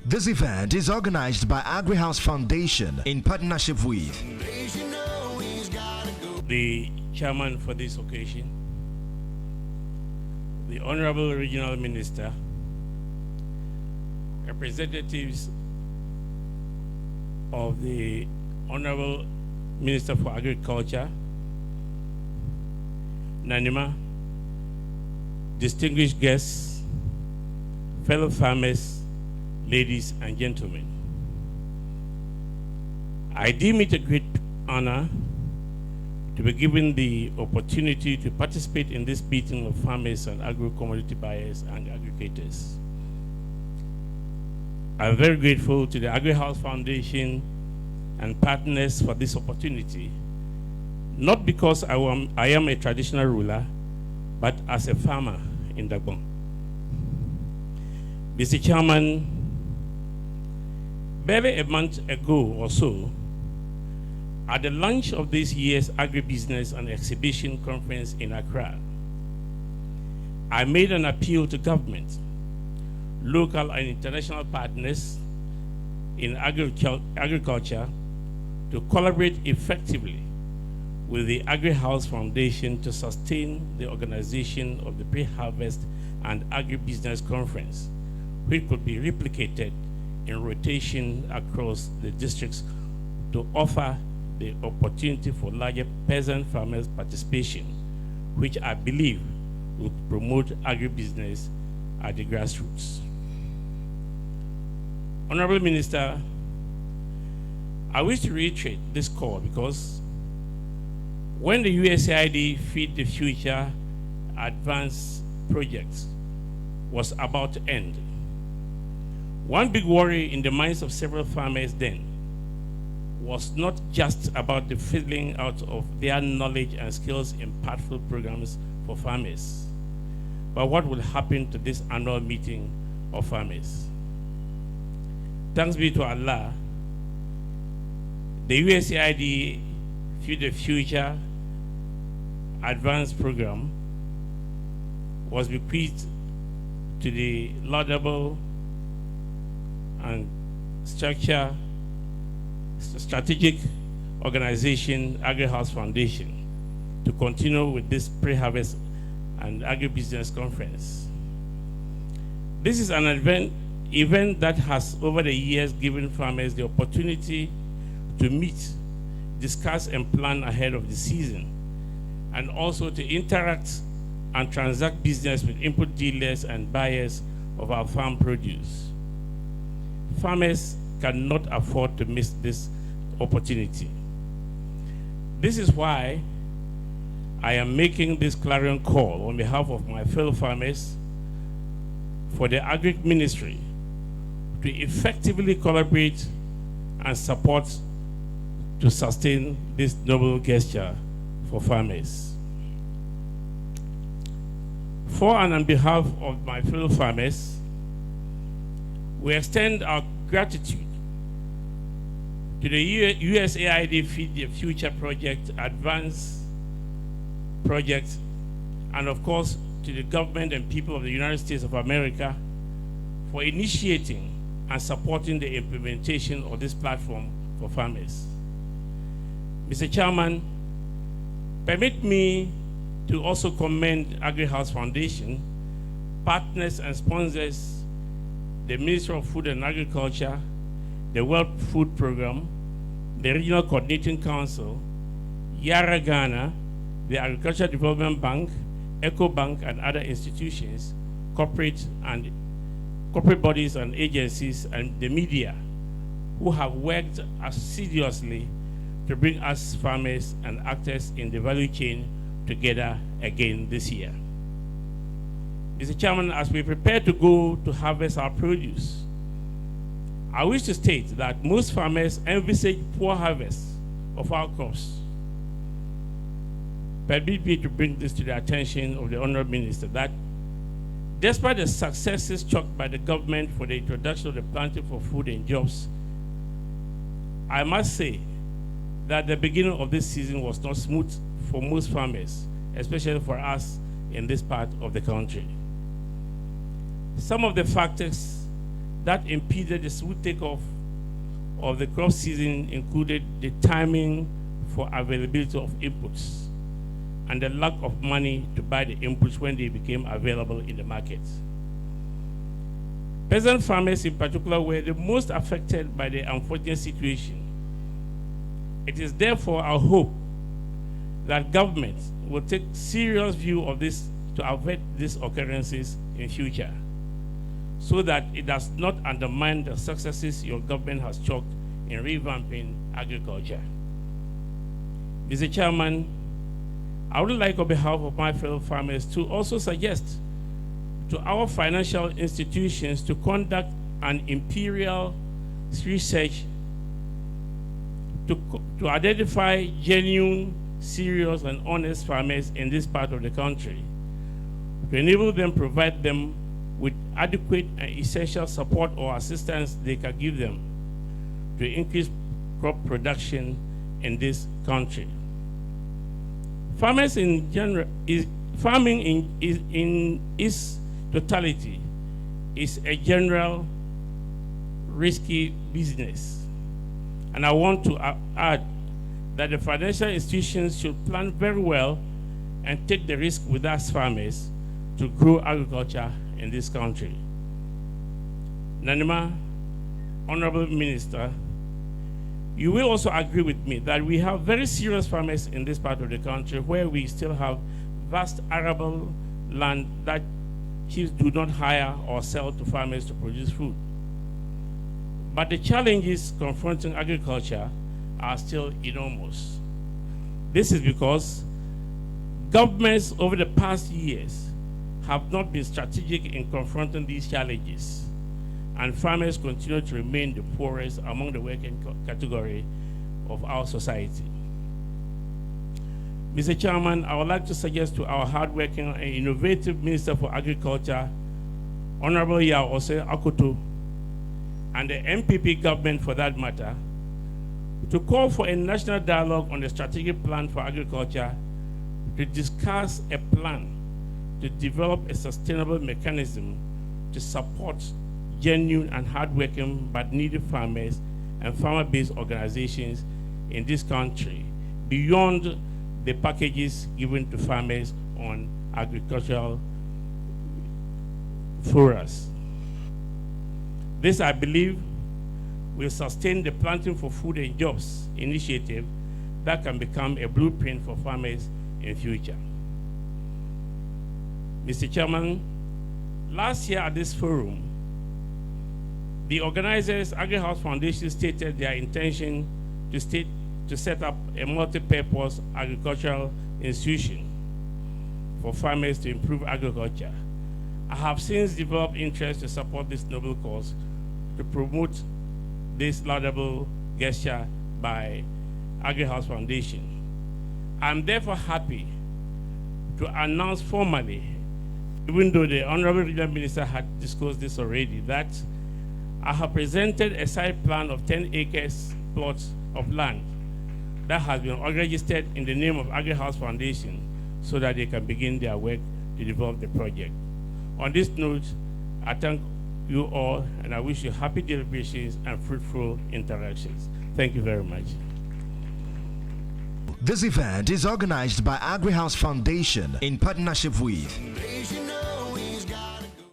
This event is organized by AgriHouse Foundation in partnership with the chairman for this occasion, the Honorable Regional Minister, representatives of the Honorable Minister for Agriculture, Nanima, distinguished guests, fellow farmers, ladies and gentlemen. I deem it a great honor to be given the opportunity to participate in this meeting of farmers and agro-commodity buyers and aggregators. I'm very grateful to the AgriHouse Foundation and partners for this opportunity, not because I am a traditional ruler, but as a farmer in Dagbon. Mr. Chairman, barely a month ago or so, at the launch of this year's Agribusiness and Exhibition Conference in Accra, I made an appeal to government, local and international partners in agriculture to collaborate effectively with the AgriHouse Foundation to sustain the organization of the Pre-Harvest and Agribusiness Conference, which could be replicated in rotation across the districts to offer the opportunity for larger peasant farmers' participation, which I believe will promote agribusiness at the grassroots. Honorable Minister, I wish to reiterate this call because when the USAID Feed the Future Advance project was about to end, one big worry in the minds of several farmers then was not just about the filling out of their knowledge and skills impactful programs for farmers, but what will happen to this annual meeting of farmers. Thanks be to Allah, the USAID Feed the Future Advance program was bequeathed to the laudable and strategic organization AgriHouse Foundation to continue with this pre-harvest and agribusiness conference. This is an event that has over the years given farmers the opportunity to meet, discuss and plan ahead of the season, and also to interact and transact business with input dealers and buyers of our farm produce. Farmers cannot afford to miss this opportunity. This is why I am making this clarion call on behalf of my fellow farmers for the Agri Ministry to effectively collaborate and support to sustain this noble gesture for farmers. For and on behalf of my fellow farmers, we extend our gratitude to the USAID Feed the Future Project, Advance Project, and of course to the government and people of the United States of America for initiating and supporting the implementation of this platform for farmers. Mr. Chairman, permit me to also commend AgriHouse Foundation, partners and sponsors, the Ministry of Food and Agriculture, the World Food Program, the Regional Coordinating Council, Yara Ghana, the Agricultural Development Bank, EcoBank, and other institutions, corporate bodies and agencies, and the media, who have worked assiduously to bring us farmers and actors in the value chain together again this year. Mr. Chairman, as we prepare to go to harvest our produce, I wish to state that most farmers envisage poor harvest of our crops. Permit me to bring this to the attention of the Honorable Minister that despite the successes chalked by the government for the introduction of the Planting for Food and Jobs, I must say that the beginning of this season was not smooth for most farmers, especially for us in this part of the country. Some of the factors that impeded the smooth takeoff of the crop season included the timing for availability of inputs and the lack of money to buy the inputs when they became available in the market. Peasant farmers in particular were the most affected by the unfortunate situation. It is therefore our hope that government will take serious view of this to avert these occurrences in future, so that it does not undermine the successes your government has chalked in revamping agriculture. Mr. Chairman, I would like on behalf of my fellow farmers to also suggest to our financial institutions to conduct an imperial research to identify genuine, serious, and honest farmers in this part of the country, to enable them, provide them with adequate and essential support or assistance they can give them to increase crop production in this country. Farmers in general, farming in its totality is a general risky business. And I want to add that the financial institutions should plan very well and take the risk with us farmers to grow agriculture in this country. Nanima, Honorable Minister, you will also agree with me that we have very serious farmers in this part of the country where we still have vast arable land that chiefs do not hire or sell to farmers to produce food. But the challenges confronting agriculture are still enormous. This is because governments over the past years have not been strategic in confronting these challenges, and farmers continue to remain the poorest among the working category of our society. Mr. Chairman, I would like to suggest to our hardworking and innovative Minister for Agriculture, Honorable Yao Ose Akoto, and the MPP government for that matter, to call for a national dialogue on the strategic plan for agriculture to discuss a plan to develop a sustainable mechanism to support genuine and hardworking but needy farmers and farmer-based organizations in this country beyond the packages given to farmers on agricultural forums. This, I believe, will sustain the Planting for Food and Jobs initiative that can become a blueprint for farmers in future. Mr. Chairman, last year at this forum, the organizers, AgriHouse Foundation, stated their intention to set up a multi-purpose agricultural institution for farmers to improve agriculture. I have since developed interest to support this noble cause to promote this laudable gesture by AgriHouse Foundation. I'm therefore happy to announce formally, even though the Honorable Regional Minister had disclosed this already, that I have presented a site plan of 10 acres plots of land that has been registered in the name of AgriHouse Foundation so that they can begin their work to develop the project. On this note, I thank you all, and I wish you happy deliberations and fruitful interactions. Thank you very much. This event is organized by AgriHouse Foundation in partnership with